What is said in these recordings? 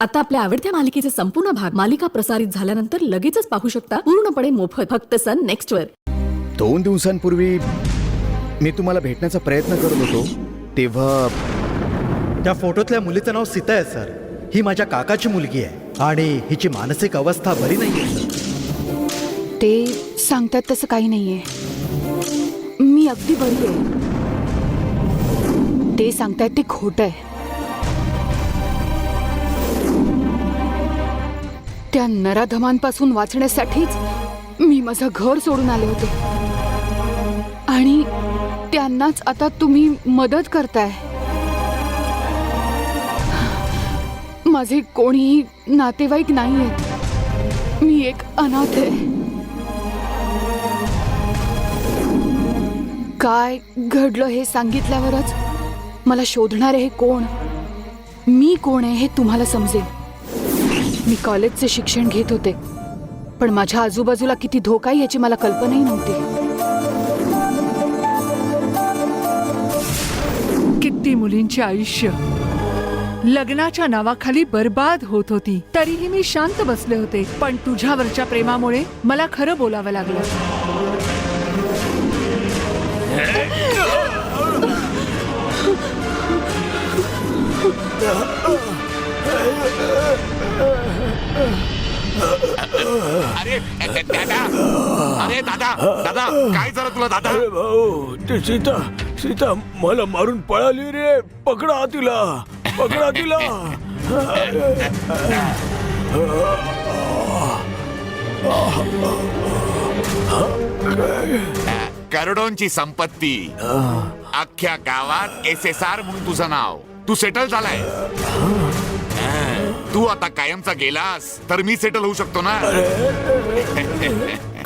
आता आपल्या आवडत्या मालिकेचे संपूर्ण भाग मालिका प्रसारित झाल्यानंतर लगेचच पाहू शकता पूर्णपणे मोफत फक्त सन नेक्स्ट वर. 2 दिवसांपूर्वी मी तुम्हाला भेटण्याचा प्रयत्न करत होतो तेव्हा त्या फोटोतल्या मुलीचं नाव सीता आहे सर. ही माझ्या काकाची मुलगी आहे आणि हिची मानसिक अवस्था बरी नाहीये सर. ते सांगतात तसं काही नाहीये. मी अगदी बरी आहे. ते सांगतायत ते खोटं आहे. त्या नराधमांपासून वाचण्यासाठीच मी माझं घर सोडून आले होते आणि त्यांनाच आता तुम्ही मदत करताय. माझे कोणीही नातेवाईक नाहीयेत. मी एक अनाथ आहे. काय घडलं हे सांगितल्यावरच मला शोधणारे हे कोण, मी कोण आहे हे तुम्हाला समजेल. मी कॉलेजचे शिक्षण घेत होते पण माझ्या आजूबाजूला किती धोका आहे याची मला कल्पनाही नव्हती. किती मुलींचे आयुष्य लग्नाच्या नावाखाली बर्बाद होत होती. तरीही मी शांत बसले होते. पण तुझ्यावरच्या प्रेमामुळे मला खरं बोलावं लागलं. अरे दादा, अरे दादा, दादा काय झालं तुला दादा? अरे भाऊ, ते सीता सीता मला मारून पळाली रे. पकडा तिला, पकडा तिला. करोडोंची संपत्ती, अख्ख्या गावात SSR म्हणून तुझं नाव. तू सेटल झालाय. तू आता कायमचा गेलास तर मी सेटल होऊ शकतो ना.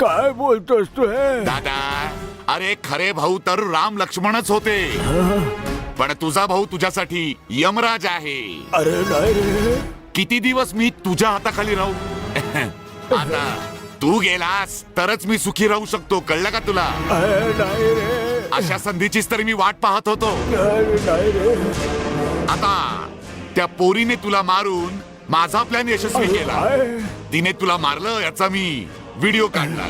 काय बोलतोस तू हे? दादा, अरे खरे भाऊ तर राम लक्ष्मणच होते. पण तुझा भाऊ तुझ्यासाठी यमराज आहे. अरे नाही रे. किती दिवस मी तुझ्या हाताखाली राहू? आता तू गेलास तरच मी सुखी राहू शकतो. कळलं का तुला? अरे नाही रे. अशा संधीचीच तरी मी वाट पाहत होतो. नाही रे. आता त्या पोरीने तुला मारून माझा प्लॅन यशस्वी केला. तिने तुला मारलं याचा मी व्हिडिओ काढला.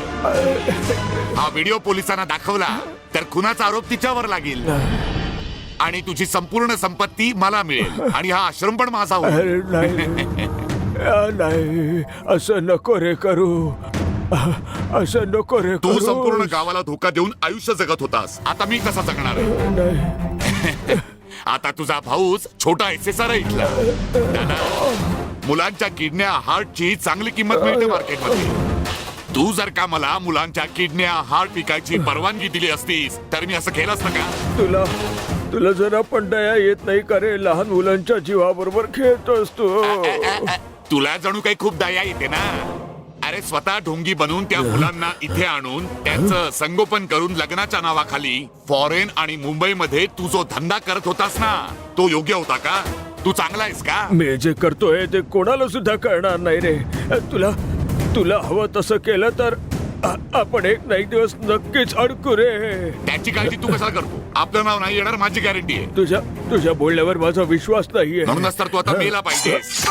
हा व्हिडिओ पोलिसांना दाखवला तर खुनाचा आरोप तिच्यावर लागेल आणि तुझी संपूर्ण संपत्ती मला मिळेल आणि हा आश्रम पण माझा होईल. अरे नाही नाही, असं नको रे करू. असं नको रे तू करू. संपूर्ण गावाला धोका देऊन आयुष्य जगत होतास. आता मी कसा जगणार आहे? नाही. आता तुझा भाऊच छोटा SSR आहे इथला. दादा, मुलांच्या किडन्या हार्टची चांगली किंमत मिळते मार्केटमध्ये. तू जर का मला मुलांच्या किडन्या हार्ट विकायची परवानगी दिली असतीस तर मी असं केलं असतं का? तुला जरा पण दया येत नाही का रे? लहान मुलांच्या जीवाबरोबर खेळतोस तू. तुला जणू काही खूप दया येते ना. अरे स्वतः ढोंगी बनवून त्या मुलांना इथे आणून त्यांचं संगोपन करून लग्नाच्या नावाखाली फॉरेन आणि मुंबईमध्ये तू जो धंदा करत होतास ना, तो योग्य होता का? तू चांगला आहेस का? मी जे करतोय ते कोणाला सुद्धा कळणार नाही रे. तुला हवं तसं केलं तर आपण एक ना एक दिवस नक्कीच अडकू रे. त्याची काळजी तू कशाला करतो? आपलं नाव नाही येणार माझी गॅरंटी आहे. तुझ्या बोलण्यावर माझा विश्वास नाहीये. म्हणूनच तर तू आता मेला पाहिजेस.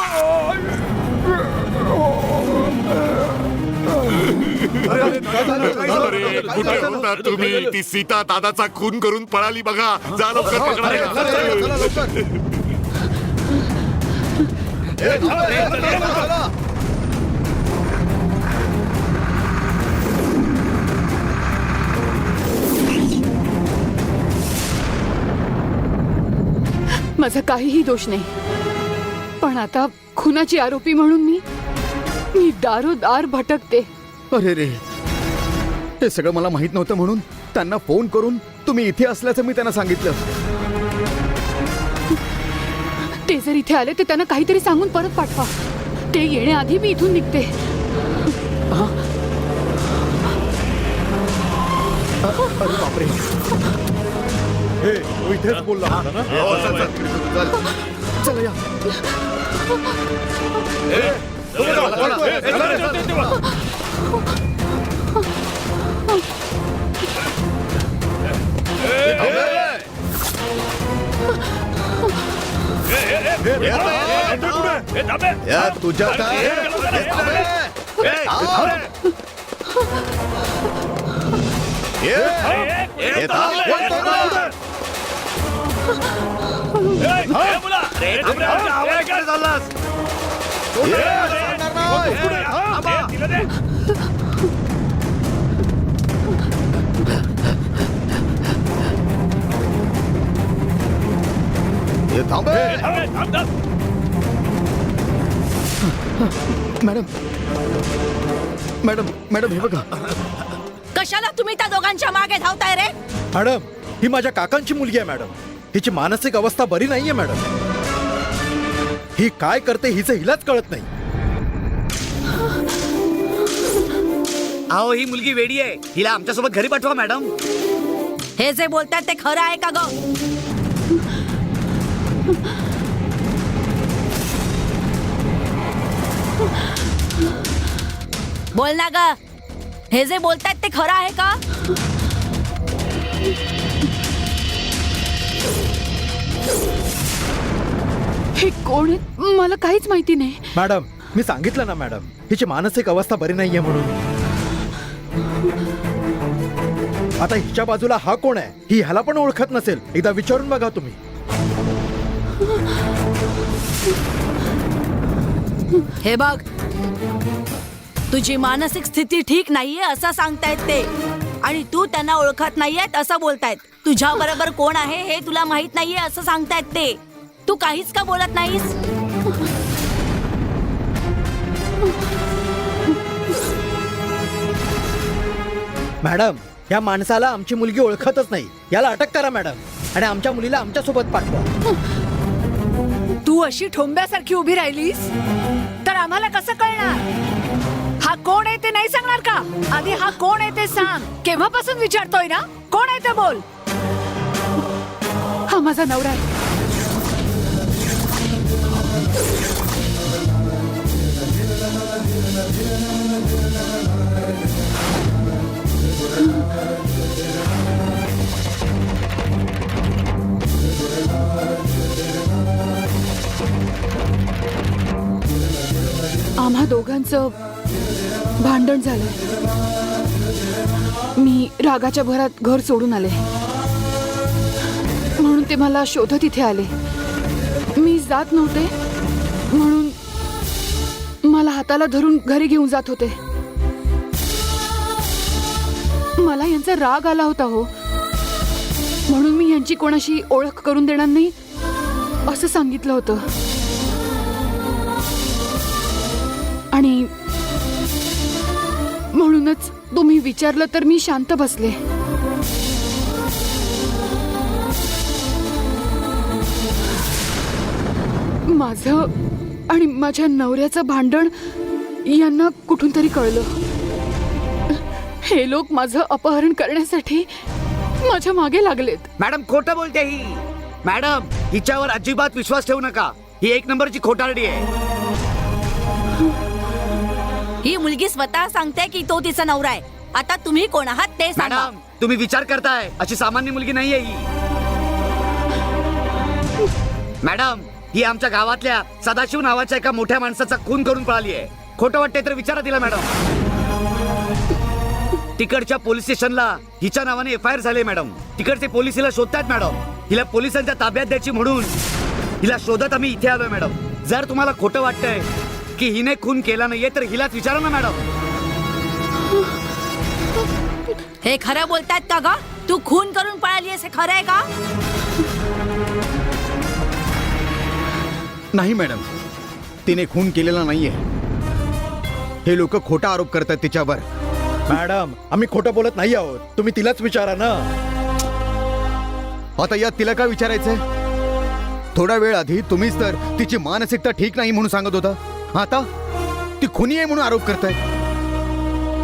अरे कुठे होता तुम्ही? ती सीता दादाचा खून करून पळाली बघा. जा लवकर पकडायला. माझा काहीही दोष नाही. पण आता खुनाची आरोपी म्हणून मी दारोदार भटकते. अरे रे, हे सगळं मला माहित नव्हतं म्हणून त्यांना फोन करून तुम्ही इथे असल्याचं मी त्यांना सांगितलं. ते जर इथे आले तर त्यांना काहीतरी सांगून परत पाठवा. ते येण्याआधी मी इथून निघते. अरे बापरे. इथेच बोलला ना. चला या. या तुझ्या मॅडम मॅडम मॅडम हे बघा. कशाला तुम्ही त्या दोघांच्या मागे धावताय रे? मॅडम ही माझ्या काकांची मुलगी आहे मॅडम. हिची मानसिक अवस्था बरी नाहीये मॅडम. ही काय करते हिचं हिलाच कळत नाही. अहो ही मुलगी वेडी आहे. हिला आमच्यासोबत घरी पाठवा मॅडम. हे जे बोलतात ते खरं आहे का ग? बोल ना ग. हे जे बोलतात ते खरं आहे का? हे कोण आहे मला काहीच माहिती नाही. मॅडम मी सांगितलं ना मॅडम हिची मानसिक अवस्था बरी नाहीये म्हणून. आता हिच्या बाजूला हा कोण आहे ही ह्याला पण ओळखत नसेल. एकदा विचारून बघा तुम्ही. हे बघ, तुझी मानसिक स्थिती ठीक नाहीये असं सांगतायत ते, आणि तू त्यांना ओळखत नाहीयेत असं बोलतायत. तुझ्या बरोबर कोण आहे हे तुला माहित नाहीये असं सांगतायत ते. तू काहीच का बोलत नाहीस? मॅडम या माणसाला आमची मुलगी ओळखतच नाही. याला अटक करा मॅडम आणि आमच्या मुलीला आमच्या सोबत पाठवा. तू अशी ठोंब्यासारखी उभी राहिलीस तर आम्हाला कसं कळणार हा कोण आहे ते नाही सांगणार का? आधी हा कोण आहे ते सांग. केव्हापासून विचारतोय ना कोण आहे ते बोल. हा माझा नवरा आहे. आम्हा दोघांचं भांडण झालं. मी रागाच्या भरात घर सोडून आले म्हणून ते मला शोधत इथे आले. मी जात नव्हते म्हणून मला हाताला धरून घरी घेऊन जात होते. मला यांचा राग आला होता हो, म्हणून मी यांची कोणाशी ओळख करून देणार नाही असं सांगितलं होतं. आणि म्हणूनच तुम्ही विचारलं तर मी शांत बसले. माझं आणि माझ्या नवऱ्याचं भांडण यांना कुठून तरी कळलं. हे लोक माझं अपहरण करण्यासाठी माझ्या मागे लागलेत. मॅडम खोटं बोलते ही. मॅडम हिच्यावर अजिबात विश्वास ठेवू नका. ही एक नंबरची खोटारडी आहे. ही मुलगी स्वतः सांगते की तो तिचा नवरा आहे. आता तुम्ही कोण आहात ते सांगा. मॅडम तुम्ही विचार करताय अशी सामान्य मुलगी नाहीये ही. मॅडम ही आमच्या गावातल्या सदाशिव नावाच्या एका मोठ्या माणसाचा खून करून पळाली आहे. खोटं वाटतंय तर विचारा तिला मॅडम. तिकडच्या पोलीस स्टेशनला हिच्या नावाने FIR झाले मॅडम. तिकडचे पोलीस हिला शोधतात मॅडम. हिला पोलिसांच्या ताब्यात द्यायची म्हणून हिला शोधत आम्ही इथे आलोय मॅडम. जर तुम्हाला खोटं वाटतंय की हिने खून केला नाहीये तर हिलाच विचारा ना मॅडम. हे खरं बोलतायत का ग? तू खून करून पळाली हे खरं आहे का? नाही मॅडम, तिने खून केलेला नाहीये. हे लोक खोटा आरोप करतात तिच्यावर. मॅडम आम्ही खोटं बोलत नाही आहोत. तुम्ही तिलाच विचारा ना. आता यात तिला काय विचारायचंय? थोडा वेळ आधी तुम्हीच तर तिची मानसिकता ठीक नाही म्हणून सांगत होता. आता ती खुनी आहे म्हणून आरोप करताय.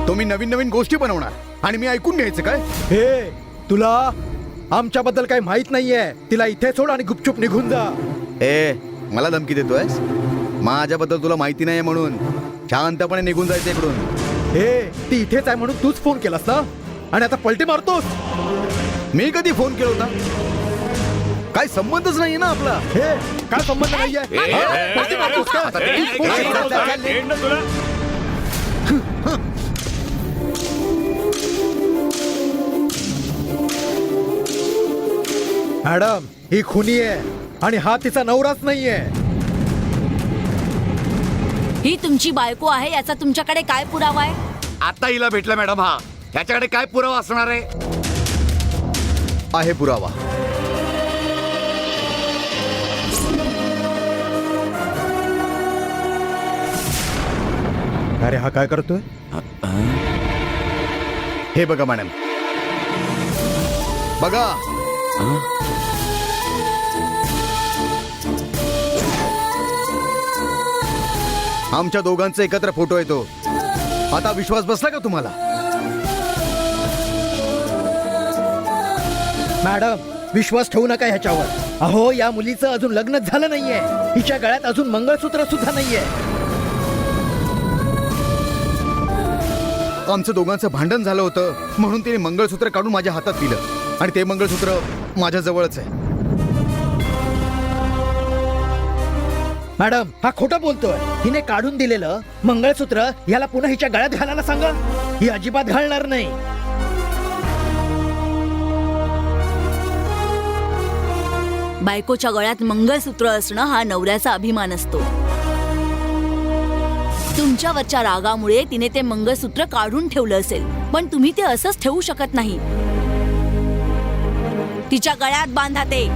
तुम्ही नवीन नवीन गोष्टी बनवणार आणि मी ऐकून घ्यायचं काय? हे तुला आमच्याबद्दल काही माहित नाहीये. तिला इथे सोड आणि गुपचूप निघून जा. ए मला धमकी देतोयस? माझ्याबद्दल तुला माहिती नाही म्हणून शांतपणे निघून जायचं इकडून. हे ती इथेच आहे म्हणून तूच फोन केलास ना आणि आता पलटी मारतोस. मी कधी फोन केला होता? काय संबंधच नाहीये ना आपला. हे काय संबंध नाहीये. ए, हा? ए, कधी मारतोस का? आता ते- ही पोरगी ए, चालल्या, चालल्या. एंड ना तुला. मॅडम ही खुनी आहे आणि हा तिचा नवराच नाहीये. ही तुमची बायको आहे याचा तुमच्याकडे काय पुरावा आहे? आता हिला भेटला मॅडम हा. ह्याच्याकडे काय पुरावा असणार आहे? आहे पुरावा. अरे हा काय करतोय? हे बघा मॅडम, बघा. आमच्या दोघांचे एकत्र फोटो येतो. आता विश्वास बसला का तुम्हाला? मॅडम विश्वास ठेवू नका ह्याच्यावर. अहो या मुलीचं अजून लग्नच झालं नाहीये. हिच्या गळ्यात अजून मंगळसूत्र सुद्धा नाहीये. आमचं दोघांचं भांडण झालं होतं म्हणून तिने मंगळसूत्र काढून माझ्या हातात दिलं आणि ते मंगळसूत्र माझ्या जवळच आहे. मॅडम हा खोटं बोलतोय. हिने काढून दिलेलं मंगळसूत्र याला पुन्हा हिच्या गळ्यात घालायला सांगा. ही अजिबात घालणार नाही. बायकोच्या गळ्यात मंगळसूत्र असणं हा नवऱ्याचा अभिमान असतो. तुमच्यावरच्या रागामुळे तिने ते मंगळसूत्र काढून ठेवलं असेल, पण तुम्ही ते असंच ठेवू शकत नाही. तिच्या गळ्यात बांधा ते.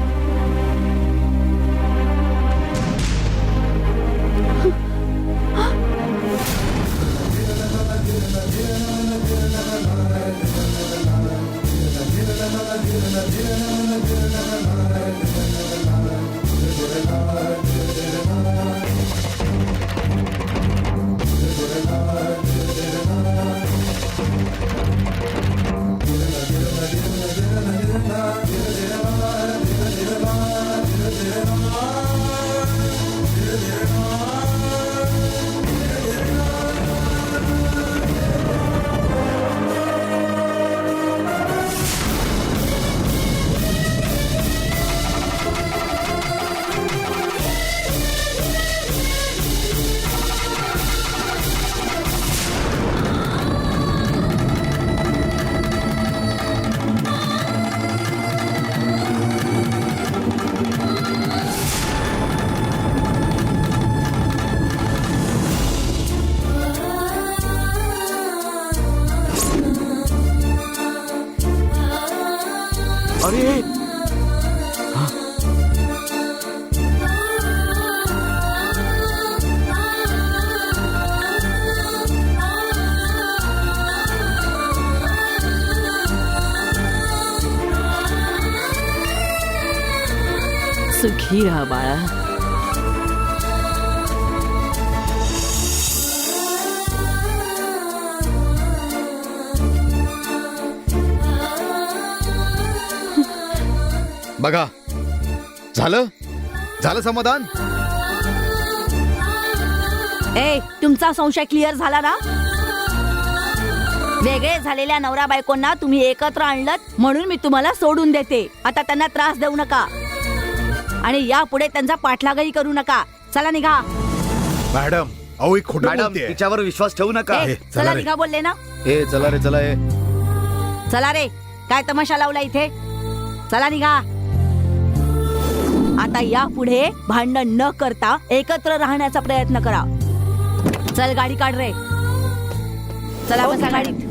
अरे सुखी राहा बाळा. बघा, झालं झालं समाधान. ए, तुमचा संशय क्लिअर झाला ना? वेगळे झालेल्या नवरा बायकोंना तुम्ही एकत्र आणलत म्हणून मी तुम्हाला सोडून देते. आता त्यांना त्रास देऊ नका आणि यापुढे त्यांचा पाठलागही करू नका. चला निघा. मॅडम अहो ही खोटं मॅडम बोलतेय. तिच्यावर विश्वास ठेवू नका. ए, चला चला रे. निघा बोलले ना. ए चला रे चला. ए चला रे, काय तमाशा लावला इथे? चला निघा. आता यापुढे भांडण न करता एकत्र राहण्याचा प्रयत्न करा. चल गाडी काढ रे. चला बसा गाडीत.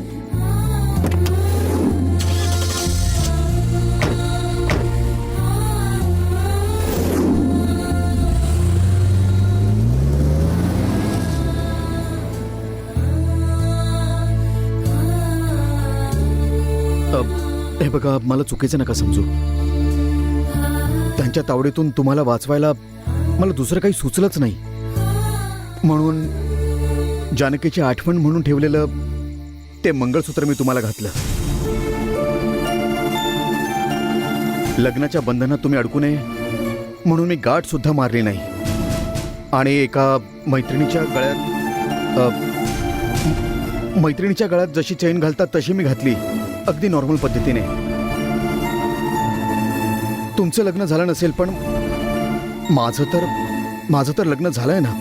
हे बघा, मला चुकीचं नका समजू. त्यांच्या तावडीतून तुम्हाला वाचवायला मला दुसरं काही सुचलंच नाही, म्हणून जानकीची आठवण म्हणून ठेवलेलं ते मंगळसूत्र मी तुम्हाला घातलं. लग्नाच्या बंधनात तुम्ही अडकू नये म्हणून मी गाठ सुद्धा मारली नाही आणि एका मैत्रिणीच्या गळ्यात जशी चैन घालतात तशी मी घातली, अगदी नॉर्मल पद्धतीने. तुमचं लग्न झालं नसेल पण माझं तर लग्न झालंय ना.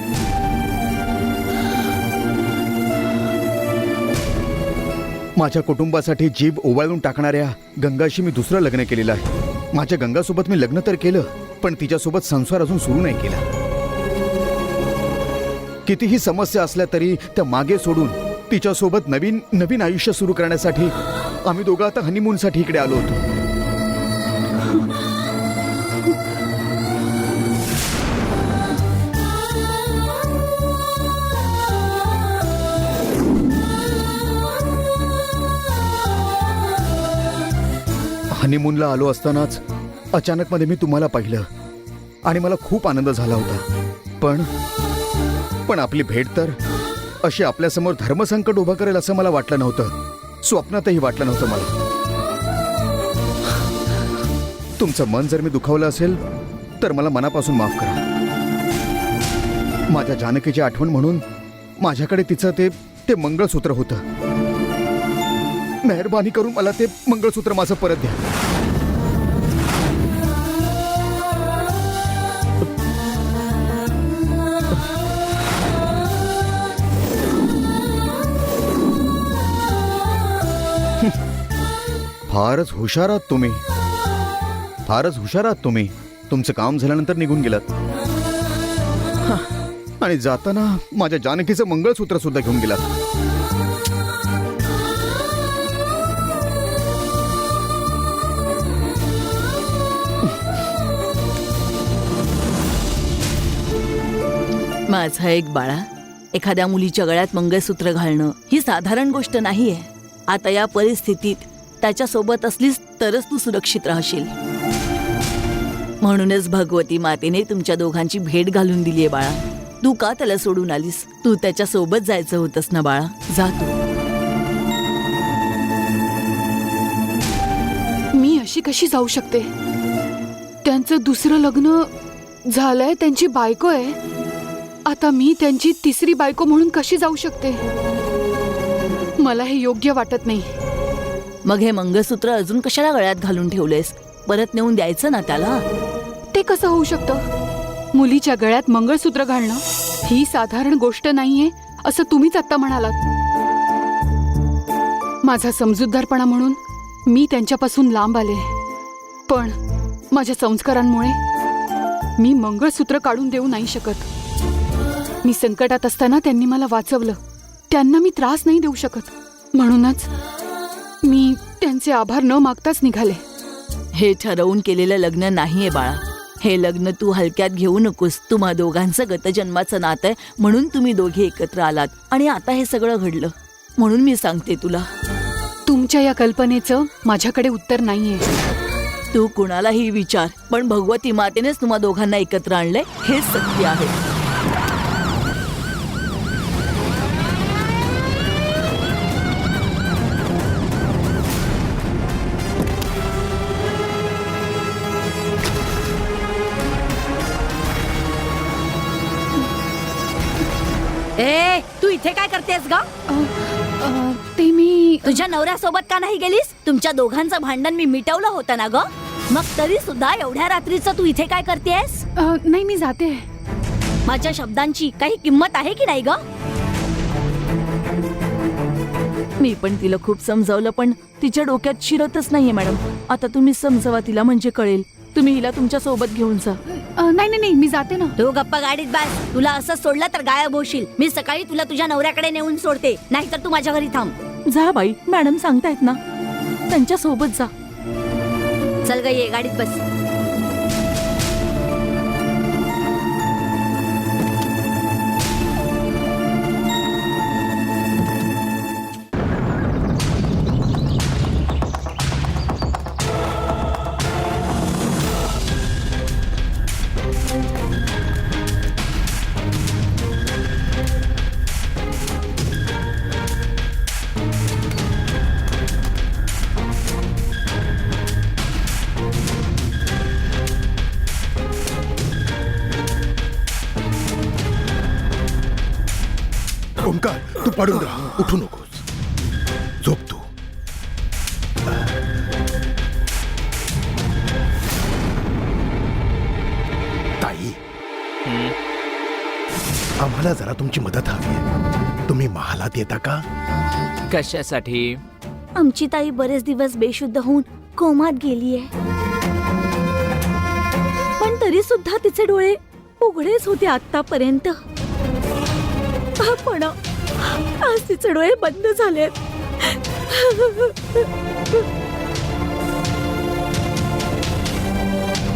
माझ्या कुटुंबासाठी जीभ ओवाळून टाकणाऱ्या गंगाशी मी दुसरं लग्न केलेलं आहे. माझ्या गंगासोबत मी लग्न तर केलं पण तिच्यासोबत संसार अजून सुरू नाही केला. कितीही समस्या असल्या तरी त्या मागे सोडून तिच्यासोबत नवीन आयुष्य सुरू करण्यासाठी आम्ही दोघं आता हनीमूनसाठी इकडे आलो होतो. हनीमूनला आलो असतानाच अचानक मध्ये मी तुम्हाला पाहिलं आणि मला खूप आनंद झाला होता. पण आपली भेट तर अशी आपल्यासमोर धर्मसंकट उभं करेल असं मला वाटलं नव्हतं. स्वप्नातही वाटलं नव्हतं मला. तुमचं मन जर मी दुखावलं असेल तर मला मनापासून माफ करा. माझ्या जानकीची आठवण म्हणून माझ्याकडे तिचं ते मंगळसूत्र होतं. मेहरबानी करून मला ते मंगळसूत्र माझं परत द्या. फारच हुशार आहात तुम्ही. फारच हुशार आहात तुम्ही. तुमचं काम झाल्यानंतर निघून गेलात आणि जाताना माझ्या जानकीचं मंगळसूत्र सुद्धा घेऊन गेलात. माझा एक बाळा, एखाद्या मुलीच्या गळ्यात मंगळसूत्र घालणं ही साधारण गोष्ट नाहीये. आता या परिस्थितीत त्याच्यासोबत असलीस तरच तू सुरक्षित राहशील. म्हणूनच भगवती मातेने तुमच्या दोघांची भेट घालून दिलीये बाळा. तू का त्याला सोडून आलीस? तू त्याच्या सोबत जायचं होतंस ना बाळा. जा तू. मी अशी कशी जाऊ शकते? त्यांचं दुसरं लग्न झालंय, त्यांची बायको आहे. आता मी त्यांची तिसरी बायको म्हणून कशी जाऊ शकते? मला हे योग्य वाटत नाही. मग हे मंगळसूत्र अजून कशाला गळ्यात घालून ठेवलेस? परत नेऊन द्यायचं ना त्याला. ते कसं होऊ शकतं? मुलीच्या गळ्यात मंगळसूत्र घालणं ही साधारण गोष्ट नाहीये असं तुम्हीच आता म्हणालात. माझा समजूतदारपणा म्हणून मी त्यांच्यापासून लांब आले. पण माझ्या संस्कारांमुळे मी मंगळसूत्र काढून देऊ नाही शकत. मी संकटात असताना त्यांनी मला वाचवलं. त्यांना मी त्रास नाही देऊ शकत. म्हणूनच मी त्यांचे आभार न मागताच निघाले. हे ठरवून केलेलं लग्न नाहीये बाळा. हे लग्न तू हलक्यात घेऊ नकोस. तुम्हा दोघांचं गतजन्माचं नातं आहे म्हणून तुम्ही दोघे एकत्र आलात आणि आता हे सगळं घडलं. म्हणून मी सांगते तुला, तुमच्या या कल्पनेचं माझ्याकडे उत्तर नाहीये. तू कुणालाही विचार, पण भगवती मातेनेच तुम्हा दोघांना एकत्र आणलंय हेच सत्य आहे. ए, तू इथे काय करतेस ग? ते मी तुझ्या नवऱ्यासोबत का नाही गेलीस? तुमच्या दोघांचं भांडण मी मिटवलं होतं ना ग. मग तरी सुद्धा एवढ्या रात्रीचं तू इथे काय करतेस? नाही, मी जाते. माझ्या शब्दांची काही किंमत आहे की नाही ग? मी पण तिला खूप समजावलं पण तिच्या डोक्यात शिरतच नाहीये मॅडम. आता तुम्ही समजावा तिला म्हणजे कळेल. तुम्ही हिला तुमच्या सोबत घेऊन जा. नाही, मी जाते ना. तू गप्पा गाडीत बस. तुला असं सोडलं तर गायब होशील. मी सकाळी तुला तुझ्या नवऱ्याकडे नेऊन सोडते, नाहीतर तू माझ्या घरी थांब. जा बाई, मॅडम सांगतायत ना, त्यांच्या सोबत जा. चल ग, ये गाडीत बस. ओंकार, तू पडून राहा, उठू नकोस. झोप तू. आम्हाला जरा तुमची मदत हवी आहे. तुम्ही महालात येता का? कशासाठी? आमची ताई बरेच दिवस बेशुद्ध होऊन कोमात गेलीये, पण तरी सुद्धा तिचे डोळे उघडेच होते आतापर्यंत. पण आज तिचे डोळे बंद झालेत.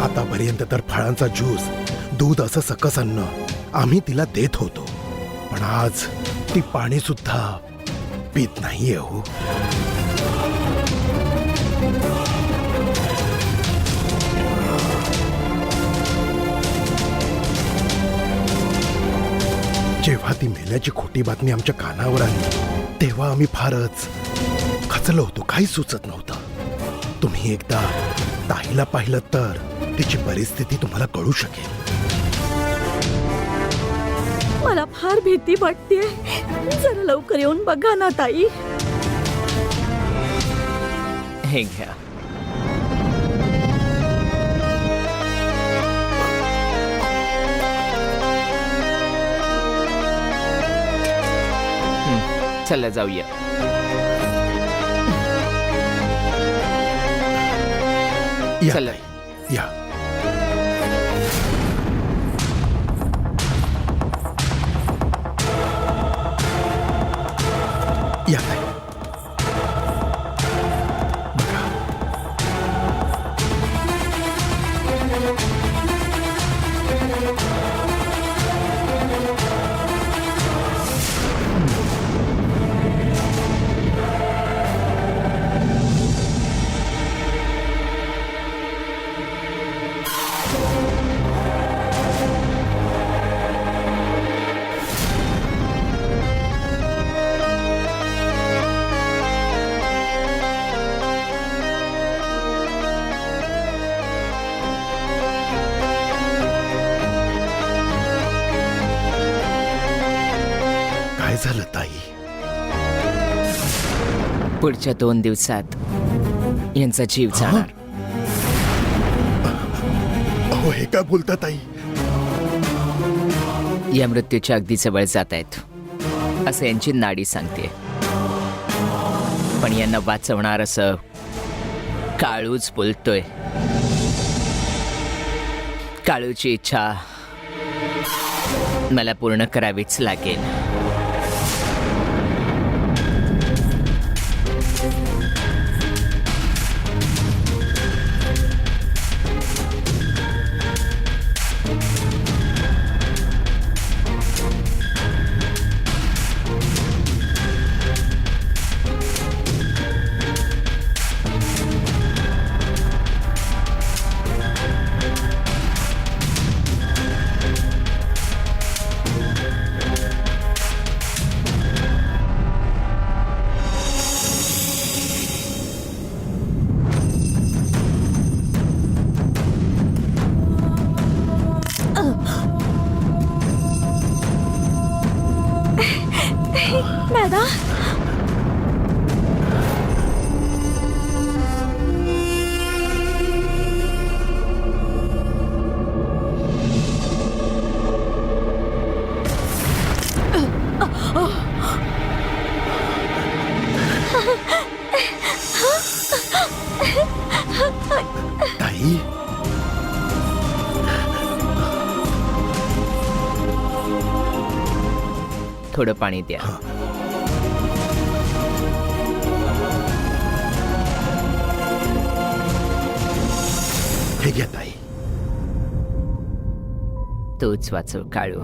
आतापर्यंत तर फळांचा ज्यूस, दूध असं सकस अन्न आम्ही तिला देत होतो, पण आज ती पाणी सुद्धा पीत नाहीये हो. जेव्हा ती मेल्याची खोटी बातमी आमच्या कानावर आली तेव्हा आम्ही फारच खचलो होतो. काही सुचत नव्हतं. तुम्ही एकदा ताईला पाहिलं तर तिची परिस्थिती तुम्हाला कळू शकेल. मला फार भीती वाटते. जरा लवकर येऊन बघा ना ताई. हे घ्या. चला जाऊया. या चला. ताई, या. या ताई. बघा. काय झालं ताई? पुढच्या 2 दिवसात यांचा जीव जाणार. अहो, हे काय बोलता ताई? या मृत्यूच्या अगदी जवळ जात आहेत असं यांची नाडी सांगते. पण यांना वाचवणार असं काळूच बोलतोय. काळूची इच्छा मला पूर्ण करावीच लागेल. दादा, ताई, थोडं पाणी द्या. हे घ्या ताई. तूच वाचव काळू.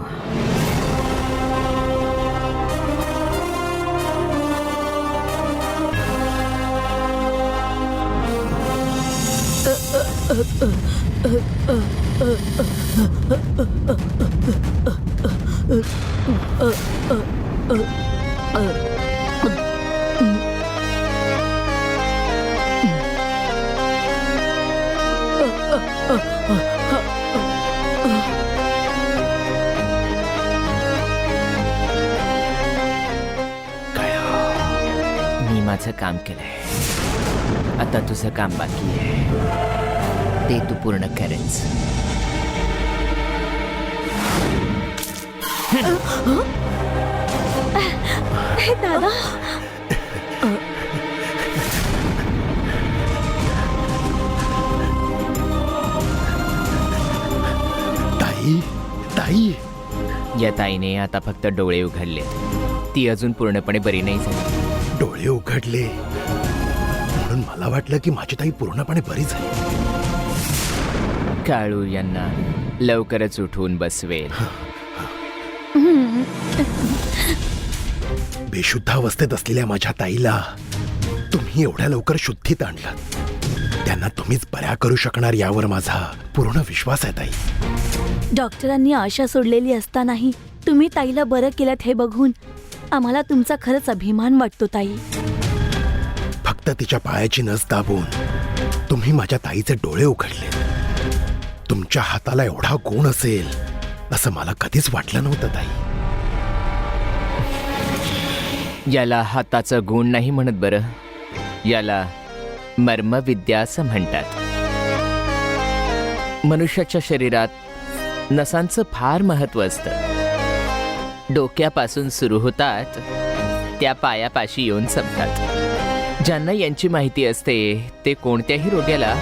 मी माझं काम केलंय. आता तुझं काम बाकी आहे. ते तू पूर्ण करेच. दादा ताई ताई या ताईने आता फक्त डोळे उघडले. ती अजून पूर्णपणे बरी नाही झाली. डोळे उघडले म्हणून मला वाटलं की माझी ताई पूर्णपणे बरी झाली. काळू यांना लवकरच उठवून बसवेल. बेशुद्ध अवस्थेत असलेल्या माझ्या ताईला तुम्ही एवढ्या लवकर शुद्धीत आणलं. त्यांना तुम्हीच बऱ्या करू शकणार यावर माझा पूर्ण विश्वास आहे ताई. डॉक्टरांनी आशा सोडलेली असतानाही तुम्ही ताईला बरं केलं हे बघून आम्हाला तुमचा खरंच अभिमान वाटतो ताई. फक्त तिच्या पायाची नस दाबून तुम्ही माझ्या ताईचे डोळे उघडले. तुमच्या हाताला एवढा गुण असेल असं मला कधीच वाटलं नव्हतं ताई. याला हाताचा गुण नाही म्हणत बरं, याला मर्मविद्या असं म्हणतात. मनुष्याच्या शरीरात नसांचं फार महत्व असतं. डोक्यापासून सुरू होतात त्या पायापाशी येऊन संपतात. ज्यांना यांची माहिती असते ते कोणत्याही रोग्याला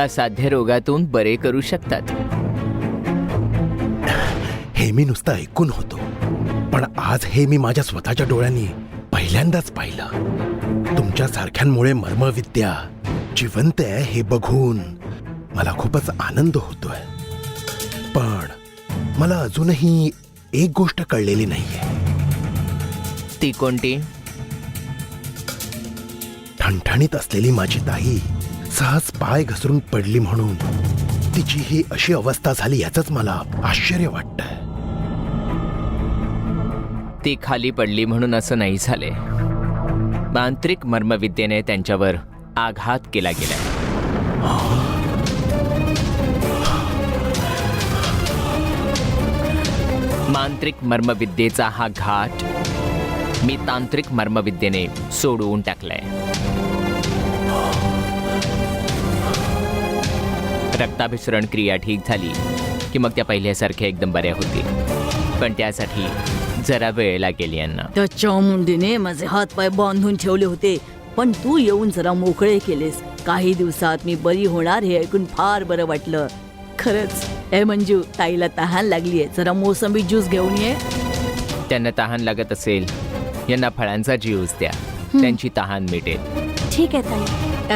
असाध्य रोगातून बरे करू शकतात. हे मी नुसतं ऐकून होतो, पण आज हे मी माझ्या स्वतःच्या डोळ्यांनी पहिल्यांदाच पाहिलं. तुमच्या सारख्यांमुळे मर्मविद्या जिवंत आहे हे बघून मला खूपच आनंद होतोय. पण मला अजूनही एक गोष्ट कळलेली नाहीये. ती कोणती? ठणठणीत असलेली माझी ताई सहज पाय घसरून पडली म्हणून तिची ही अशी अवस्था झाली याचंच मला आश्चर्य वाटतंय. ती खाली पडली म्हणून असं नाही झाले. मांत्रिक मर्मविद्येने त्यांच्यावर आघात केला गेला. मांत्रिक मर्मविद्येचा हा घाट मी तांत्रिक मर्मविद्येने सोडवून टाकलाय. रक्ताभिसरण क्रिया ठीक झाली की मग त्या पहिल्यासारख्या एकदम बऱ्या होतील, पण त्यासाठी जरा वेळ लागेल यांना. त्या चामुंडीने माझे हात पाय बांधून ठेवले होते, पण तू येऊन जरा मोकळे केलेस. काही दिवसात मी बरी होणार हे ऐकून फार बरं वाटलं. खरंच. ए मंजू, ताईला तहान लागलीये, जरा मोसंबी ज्यूस घेऊन ये. त्यांना तहान लागत असेल, यांना फळांचा ज्यूस द्या, त्यांची तहान मिटेल. ठीक आहे ताई.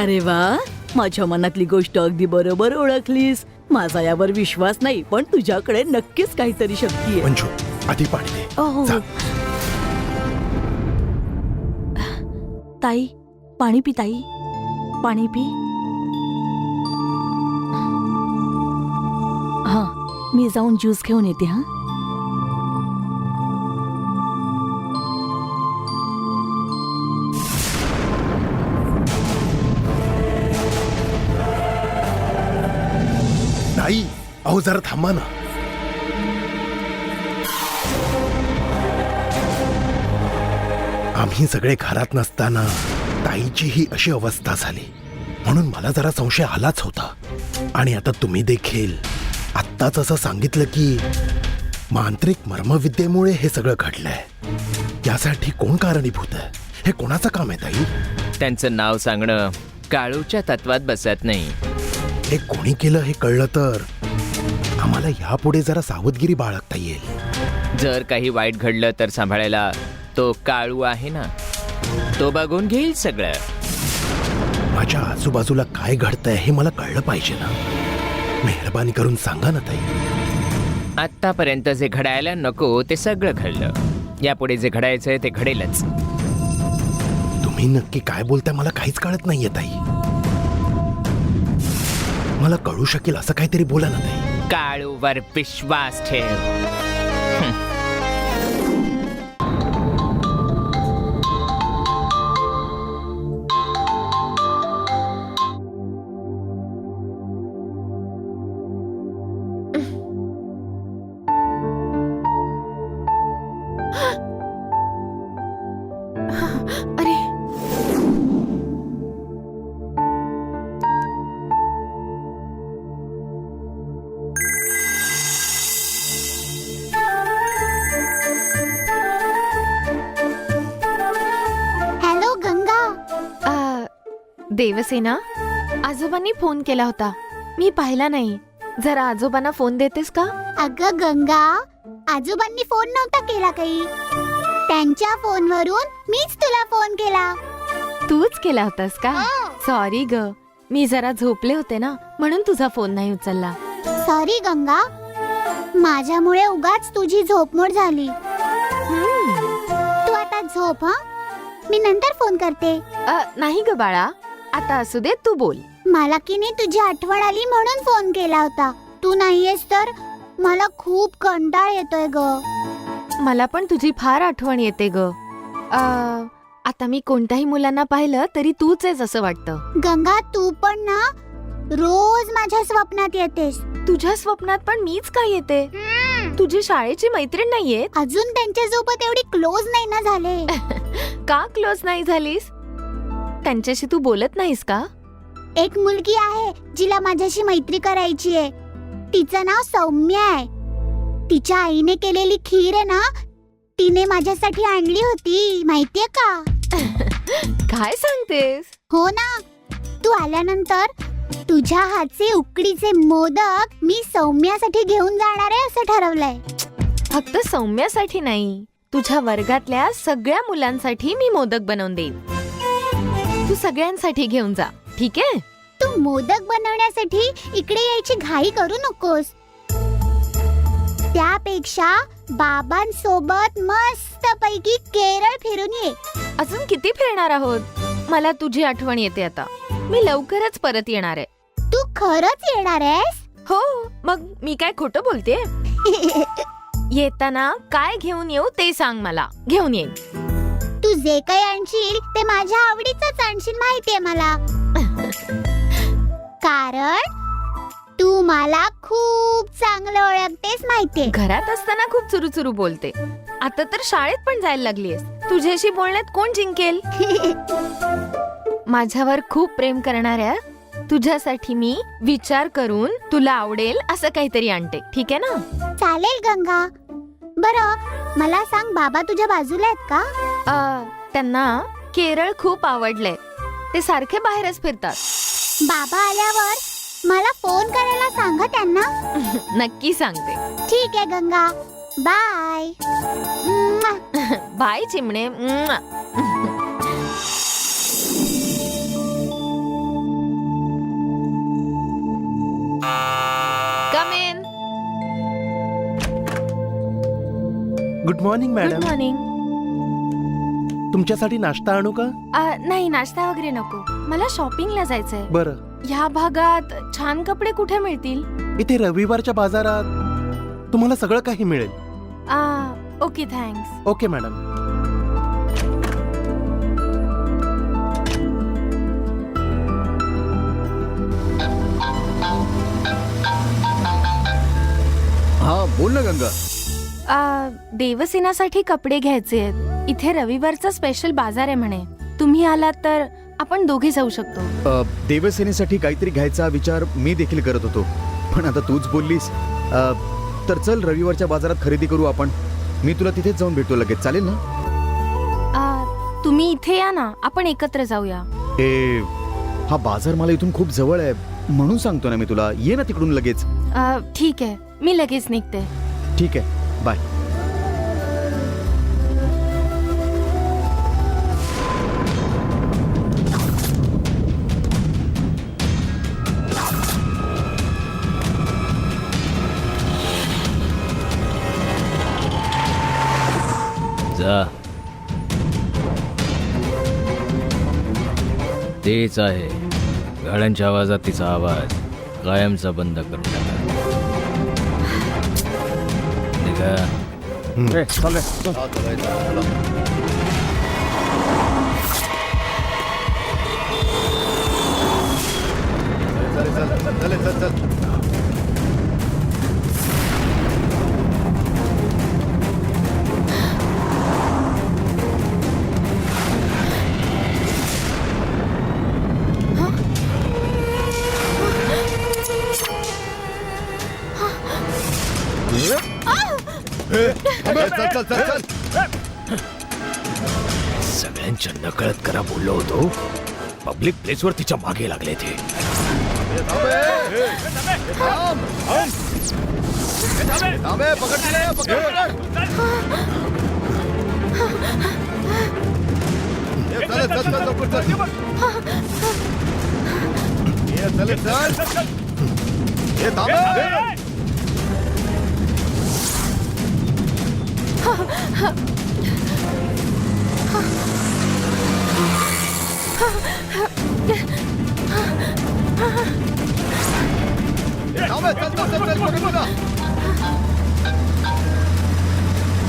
अरे वा, माझ्या मनातली गोष्ट अगदी बरोबर ओळखलीस. माझा यावर विश्वास नाही, पण तुझ्याकडे नक्कीच काहीतरी शक्ती आहे. मंजू, आधी पाणी दे. जा. ताई, पाणी पी. ताई, पाणी पी. हा, मी जाऊन ज्यूस घेऊन येते. हा, ताई, अहो जरा थांबा ना. आम्ही सगळे घरात नसताना ताईची ही अशी अवस्था झाली म्हणून मला जरा संशय आलाच होता. आणि आता तुम्ही देखील आत्ताच असं सांगितलं की मांत्रिक मर्मविद्येमुळे हे सगळं घडलंय. यासाठी कोण कारणीभूत आहे? हे कोणाचं काम आहे ताई? त्यांचं नाव सांगणं काळूच्या तत्वात बसत नाही. हे कोणी केलं हे कळलं तर आम्हाला यापुढे जरा सावधगिरी बाळगता येईल. जर काही वाईट घडलं तर सांभाळायला तो काळू आहे ना, तो बघून घेईल सगळं. माझ्या आजूबाजूला काय घडतंय हे मला कळलं पाहिजे ना. मेहरबानी करून सांगा ना ताई. आत्तापर्यंत जे घडायला नको ते सगळं घडलं. यापुढे जे घडायचंय ते घडेलच. तुम्ही नक्की काय बोलताय मला काहीच कळत नाहीये ताई. मला कळू शकेल असं काहीतरी बोला ना ताई. काळूवर विश्वास ठेव. देवसेना, आजोबांनी फोन केला होता, मी पाहिला नाही. जरा आजोबांना फोन देतेस का? अगं गंगा, आजोबांनी फोन नव्हता केला काही. त्यांच्या फोनवरून मीच तुला फोन केला. तूच केला होतास का? सॉरी ग, मी जरा झोपले होते ना, म्हणून तुझा फोन नाही उचलला. सॉरी गंगा, माझ्यामुळे उगाच तुझी झोपमोड झाली. तू आता झोप हा, मी नंतर फोन करते. नाही ग बाळा, आता असू दे, तू बोल. मला की नाही तुझी आठवण आली म्हणून फोन केला होता. तू नाहीयेस तर मला खूप कंटाळ येतोय ग. मला पण तुझी फार आठवण येते ग. आता मी कोणत्याही मुलांना पाहिलं तरी तूच आहेस असं वाटतं. गंगा, तू पण ना रोज माझ्या स्वप्नात येतेस. तुझ्या स्वप्नात पण मीच काय येते? तुझी शाळेची मैत्रीण नाहीये? अजून त्यांच्यासोबत एवढी क्लोज नाही ना झाले. का क्लोज नाही झालीस? त्यांच्याशी तू बोलत नाहीस का? एक मुलगी आहे जिला माझ्याशी मैत्री करायची आहे. तिचं नाव सौम्य आहे. तिच्या आईने केलेली खीर आहे ना, तिने माझ्यासाठी आणली होती, माहितीये का? काय सांगतेस? हो ना. तू आल्यानंतर तुझ्या हातचे उकडीचे मोदक मी सौम्यासाठी घेऊन जाणार आहे असं ठरवलंय. फक्त सौम्यासाठी नाही, तुझ्या वर्गातल्या सगळ्या मुलांसाठी मी मोदक बनवून देईन. तू सगळ्यांसाठी घेऊन जा, ठीक आहे? तू मोदक बनवण्यासाठी इकडे यायची घाई करू नकोस. त्यापेक्षा बाबांसोबत मस्त पैकी केरळ फिरून ये. अजून किती फिरणार आहोत? मला तुझी आठवण येते आता. मी लवकरच परत येणार आहे. तू खरंच येणार आहेस? हो, मग मी काय खोटं बोलते? येताना काय घेऊन येऊ ते सांग मला, घेऊन येईन. तू जे काही आणशील ते माझ्या आवडीचंच आणशील, माहितीये मला. कारण तू मला खूप चांगलं ओळखतेस, माहितीये. घरात असताना खूप चुरूचुरू बोलते, आता तर शाळेत पण जायला लागलीयस. तुझ्याशी बोलण्यात कोण जिंकेल? माझ्यावर खूप प्रेम करणाऱ्या तुझ्यासाठी मी विचार करून तुला आवडेल असं काहीतरी आणते, ठीक आहे ना? चालेल गंगा. बरं मला सांग, बाबा तुझ्या बाजूला आहेत का? त्यांना केरळ खूप आवडलंय, ते सारखे बाहेरच फिरतात. बाबा आल्यावर मला फोन करायला सांगा त्यांना. नक्की सांगते. ठीक आहे गंगा, बाय. बाय चिमणे. Come in. Good morning good madam. Morning. तुमच्यासाठी नाश्ता आणू का? नाही, नाश्ता वगैरे नको, मला शॉपिंगला जायचंय. बरं, ह्या भागात छान कपडे कुठे मिळतील? इथे रविवारच्या बाजारात तुम्हाला सगळं काही मिळेल. Okay, thanks. Okay madam. हा बोल ना गंगा. देवसेनासाठी कपडे घ्यायचे आहेत. इथे रविवारचा स्पेशल बाजार आहे म्हणे. तुम्ही आलात तर आपण दोघे जाऊ शकतो. देवसेनेसाठी काहीतरी घ्यायचा विचार मी देखील करत होतो, पण आता तूच बोललीस. तर चल रविवारच्या बाजारात खरेदी करू आपण. मी तुला तिथेच जाऊन भेटतो लगेच, चालेल ना? तुम्ही इथे या ना, आपण एकत्र जाऊया. हा बाजार मला इथून खूप जवळ आहे, म्हणून सांगतो ना मी तुला. ये ना तिकडून लगेच. ठीक आहे, मी लगेच निघते. ठीक आहे, बाय. जा. तेच आहे, गाड्यांच्या आवाजात तिचा आवाज कायमचा बंद करून टाका. सगळ्यांच्या नकळत करा बोललो होतो, पब्लिक प्लेसवर तिच्या मागे लागले ते.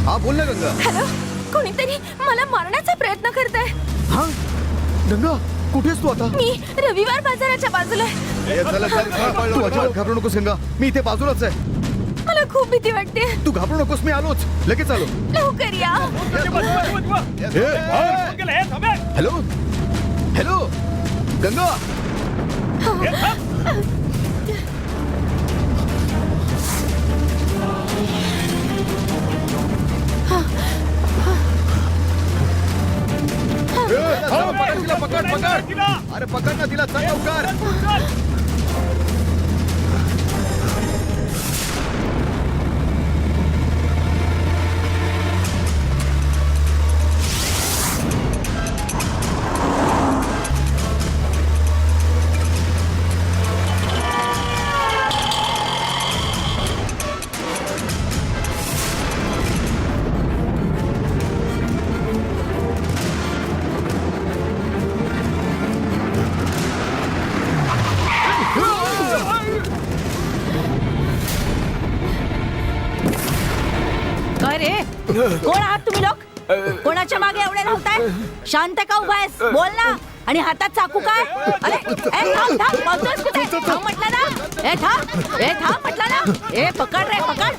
हा बोल ना गंगा. हॅलो, कोणीतरी मला मारण्याचा प्रयत्न करताय. हा गंगा, कुठेस तू आता? मी रविवार बाजाराच्या बाजूला आहे. तू अजिबात घाबरू नकोस गंगा, मी इथे बाजूलाच आहे. मला खूप भीती वाटते. तू घाबरू नकोस, मी आलोच, लगेच आलो. लवकर या. Hello hello Ganga. पकड पकड, अरे पकड ना तिला, चल लवकर. काय रे, कोण आहात तुम्ही लोक? कोणाच्या मागे एवढे धावताय? शांत का उभा आहेस? बोल ना. आणि हातात चाकू काय? अरे ए थांब थांब, पळतोयस कुठे? थांब म्हटलं ना. थांब म्हटलं ना. पकड रे पकड.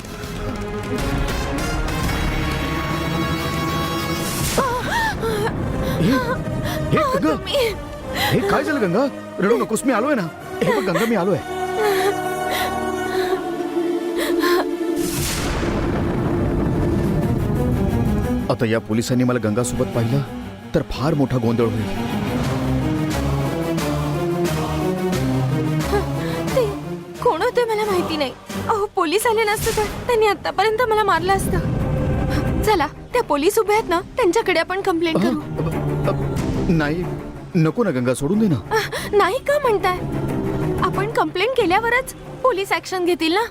हे गंगा, हे काय झालं गंगा? रडू नकोस, मी आलोय ना. हे बघ गंगा, मी आलोय. आता या पोलिसांनी मला गंगासोबत पाहिलं तर फार मोठा गोंधळ होईल. ते कोण होते मला माहिती नाही. अहो, पोलीस आले नसते तर त्यांनी आतापर्यंत मला मारलं असतं. चला, त्या पोलीस उभे आहेत ना, त्यांच्याकडे आपण कंप्लेंट करू. नाही, नको ना गंगा, सोडून दे ना. नाही का म्हणताय? आपण कंप्लेंट केल्यावरच पोलीस ऍक्शन घेतील ना.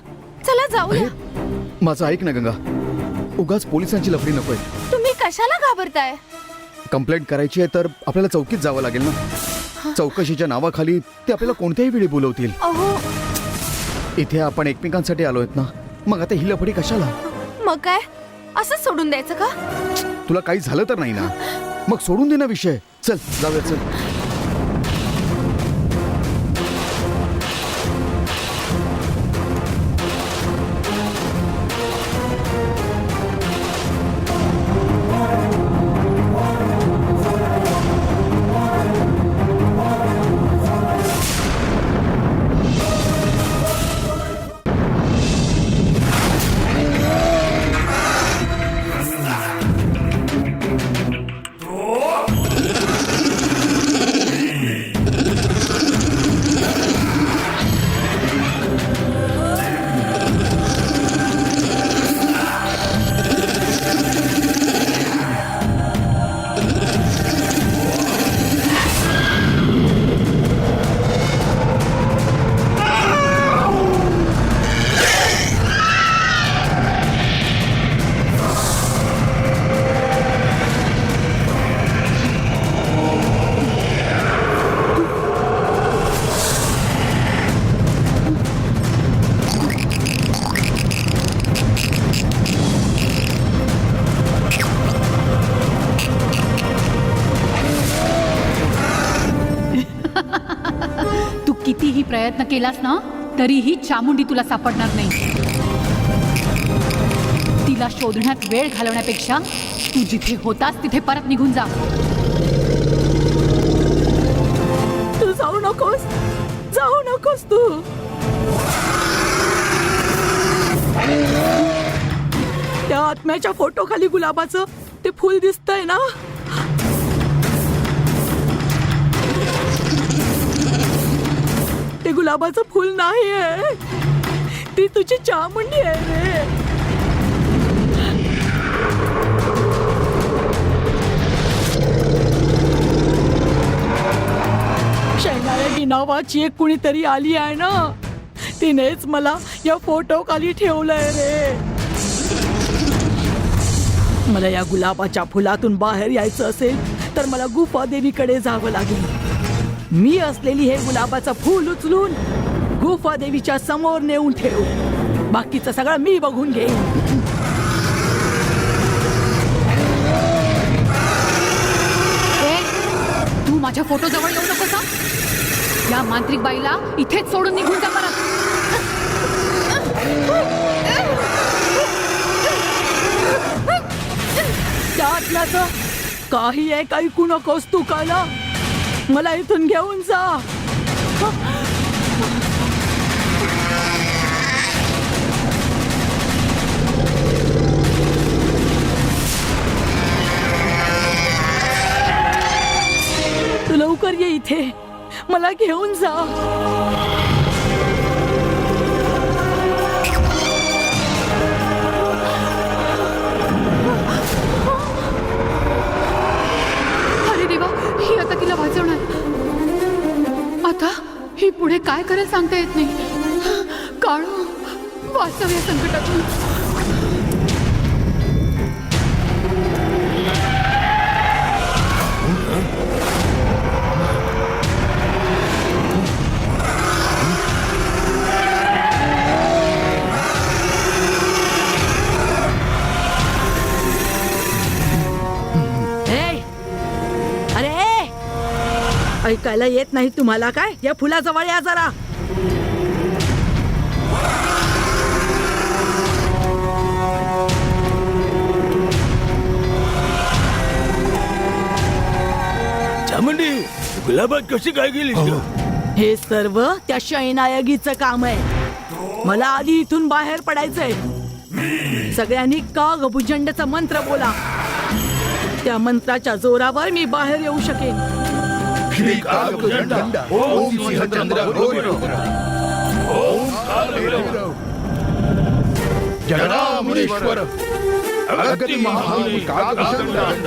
चला जाऊया. माझं ऐक ना गंगा, उगाच पोलिसांची लफडी नकोय. तुम्ही कशाला घाबरताय? कंप्लेंट करायची आहे तर आपल्याला चौकीत जावं लागेल ना. चौकशीच्या नावाखाली ते आपल्याला कोणत्याही वेळी बोलवतील. अहो, इथे आपण एकमेकांसाठी आलोय ना, मग आता ही लफडी कशाला? मग काय, असं सोडून द्यायचं का? तुला काही झालं तर नाही ना? मग सोडून दे ना विषय. चल जाऊया, चल. कितीही प्रयत्न केलास ना तरीही चामुंडी तुला सापडणार नाही. तिला शोधण्यात वेळ घालवण्यापेक्षा तू जिथे होतास तिथे परत निघून जा. तू जाऊ नकोस तू. त्या आत्म्याच्या फोटो खाली गुलाबाचं ते फुल दिसतंय ना. गुलाबाचं फुल नाही आहे, ती तुझी चामुंडी आहे रे. शैनायगी नावाची एक कुणीतरी आली आहे ना, तिनेच मला या फोटो खाली ठेवलंय रे. मला या गुलाबाच्या फुलातून बाहेर यायचं असेल तर मला गुफा देवीकडे जावं लागेल. मी असलेली हे गुलाबाचं फूल उचलून गुफा देवीच्या समोर नेऊन ठेव. बाकीचं सगळं मी बघून घेईन. तू माझ्या फोटो जवळ येऊ नकोस हा. या मांत्रिक बाईला इथेच सोडून निघून जा परत. त्यातल्याचं काही एक ऐकू नकोस तू काला. मला इथून घेऊन जा. तू लवकर ये इथे, मला घेऊन जा. अरे देवा, ही आता तिला वाचवणार. आता ही पुढे काय करेल सांगता येत नाही. काळू, वाचव या संकटातून. ऐकायला येत नाही तुम्हाला काय? या फुलाजवळ या जरा. चामुंडी, गुलाबात कशी काय गेली? हे सर्व त्या शयनायगीचं काम आहे. मला आधी इथून बाहेर पडायचंय. सगळ्यांनी का भुजंडाचा मंत्र बोला. त्या मंत्राच्या जोरावर मी बाहेर येऊ शकेन. श्री कालभुजंड ओम सिंहचंद्र गोविंद ओम कालभैरव जगदामुनीश्वर अगति महामुनि कालभुजंड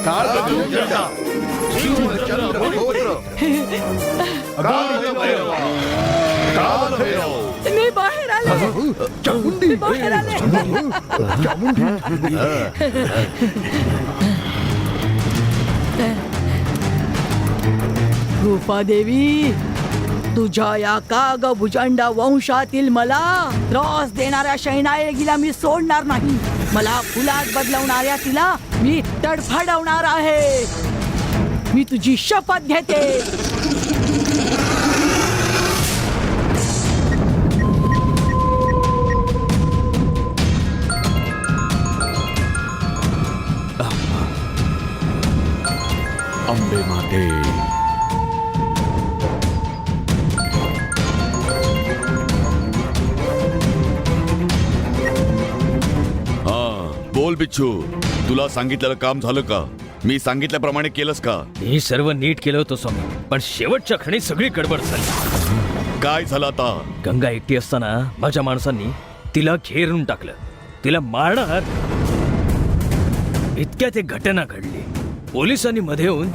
कालभुजंड सिंहचंद्र गोविंद कालभैरव कालभैरव. मी बाहेर आले. चामुंडी बाहेर आले. गुफा देवी, तुझ्या या काग भुजंडा वंशातील मला त्रास देणाऱ्या शयनायगीला मी सोडणार नाही. मला फुलात बदलवणाऱ्या तिला मी तडफडवणार आहे. मी तुझी शपथ घेते. अंबे माते. बोल बिच्छू, तुला सांगितलेलं काम झालं का? मी सांगितल्याप्रमाणे केलंस का? मी सर्व नीट केलं होतं स्वामी, पण शेवटच्या क्षणी सगळी गडबड झाली. काय झालं आता? गंगा एकटी असताना माझ्या माणसांनी तिला घेरून टाकलं. तिला मारणार इतक्यात एक घटना घडली. पोलिसांनी मध्ये येऊन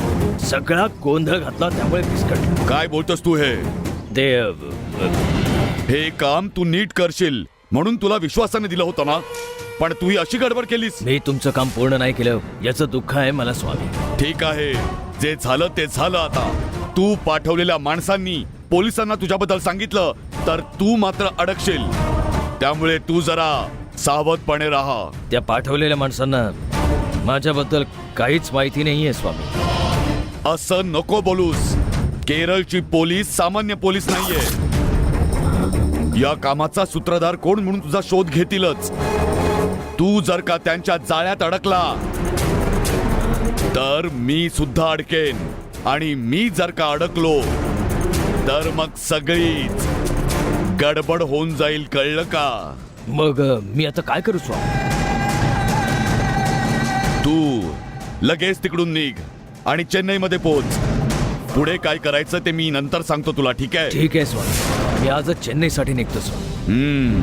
सगळा गोंधळ घातला, त्यामुळे विस्कटलं. काय बोलतोस तू हे? ते हे काम तू नीट करशील म्हणून तुला विश्वासाने दिलं होतं ना, पण तू ही अशी गडबड केलीस. मी तुमचं काम पूर्ण नाही केलं याचं दुःख आहे मला स्वामी. ठीक आहे, जे झालं ते झालं. आता तू पाठवलेल्या माणसांनी पोलिसांना तुझ्याबद्दल सांगितलं तर तू मात्र अडकशील. त्यामुळे तू जरा सावधपणे राहा. त्या पाठवलेल्या माणसांना माझ्याबद्दल काहीच माहिती नाहीये स्वामी. असं नको बोलूस. केरळची पोलीस सामान्य पोलीस नाहीये. या कामाचा सूत्रधार कोण म्हणून तुझा शोध घेतीलच. तू जर का त्यांच्या जाळ्यात अडकला तर मी सुद्धा अडकेन, आणि मी जर का अडकलो तर मग सगळीच गडबड होऊन जाईल, कळलं का? मग मी आता काय करू स्वामी? तू लगेच तिकडून निघ आणि चेन्नईमध्ये पोहोच. पुढे काय करायचं ते मी नंतर सांगतो तुला, ठीक आहे? ठीक आहे स्वामी, मी आजच चेन्नईसाठी निघतो स्वामी. हम्म.